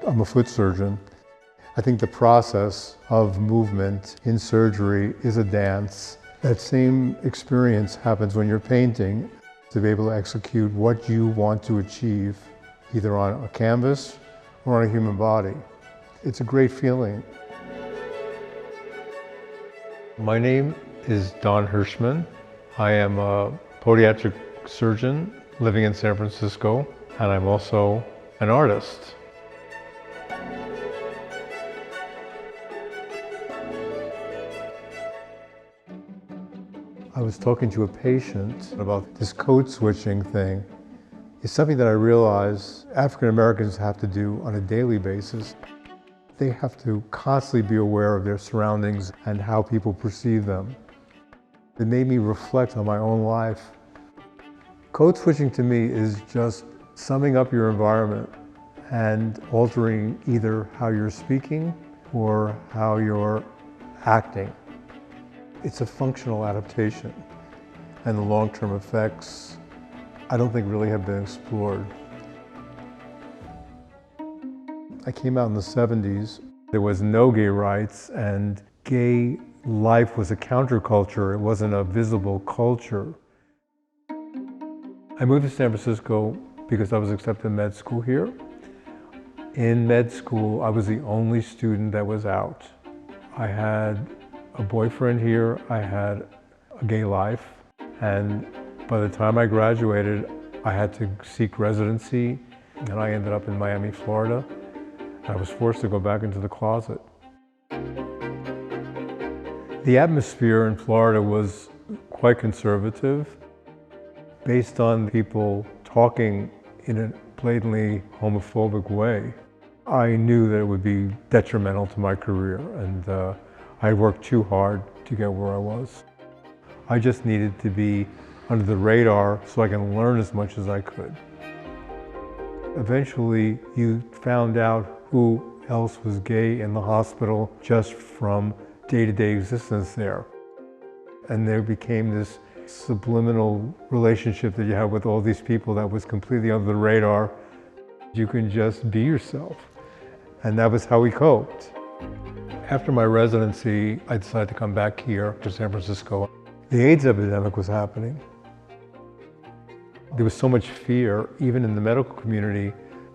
I'm a foot surgeon. I think the process of movement in surgery is a dance. That same experience happens when you're painting, to be able to execute what you want to achieve, either on a canvas or on a human body. It's a great feeling. My name is Don Hershman. I am a podiatric surgeon living in San Francisco, and I'm also an artist. I was talking to a patient about this code switching thing. It's something that I realize African Americans have to do on a daily basis. They have to constantly be aware of their surroundings and how people perceive them. It made me reflect on my own life. Code switching to me is just summing up your environment and altering either how you're speaking or how you're acting. It's a functional adaptation, and the long-term effects I don't think really have been explored. I came out in the 70s. There was no gay rights, and gay life was a counterculture. It wasn't a visible culture. I moved to San Francisco because I was accepted in med school here. In med school, I was the only student that was out. I had a boyfriend here, I had a gay life, and by the time I graduated, I had to seek residency, and I ended up in Miami, Florida. I was forced to go back into the closet. The atmosphere in Florida was quite conservative, based on people talking in a blatantly homophobic way. I knew that it would be detrimental to my career, and I worked too hard to get where I was. I just needed to be under the radar so I can learn as much as I could. Eventually, you found out who else was gay in the hospital just from day-to-day existence there. And there became this subliminal relationship that you have with all these people that was completely under the radar. You can just be yourself. And that was how we coped. After my residency, I decided to come back here to San Francisco. The AIDS epidemic was happening. There was so much fear, even in the medical community,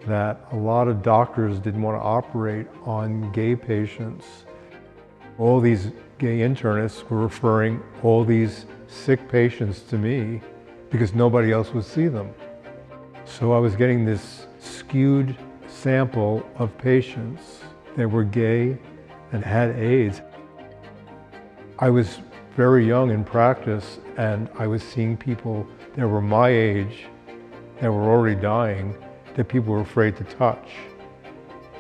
that a lot of doctors didn't want to operate on gay patients. All these gay internists were referring all these sick patients to me because nobody else would see them. So I was getting this skewed sample of patients that were gay and had AIDS. I was very young in practice, and I was seeing people that were my age that were already dying that people were afraid to touch.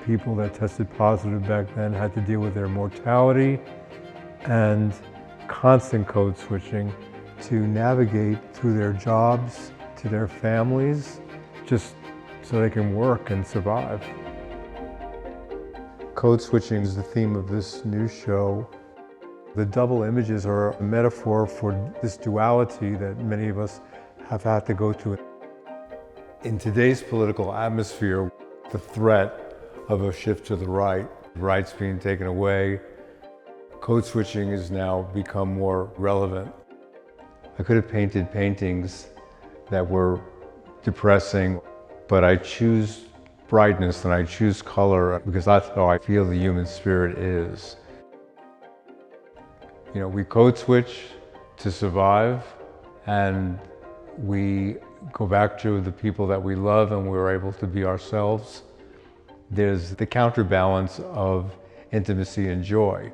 People that tested positive back then had to deal with their mortality and constant code switching to navigate through their jobs, to their families, just so they can work and survive. Code switching is the theme of this new show. The double images are a metaphor for this duality that many of us have had to go through. In today's political atmosphere, the threat of a shift to the right, rights being taken away, code switching has now become more relevant. I could have painted paintings that were depressing, but I choose brightness and I choose color because that's how I feel the human spirit is. You know, we code switch to survive, and we go back to the people that we love, and we're able to be ourselves. There's the counterbalance of intimacy and joy.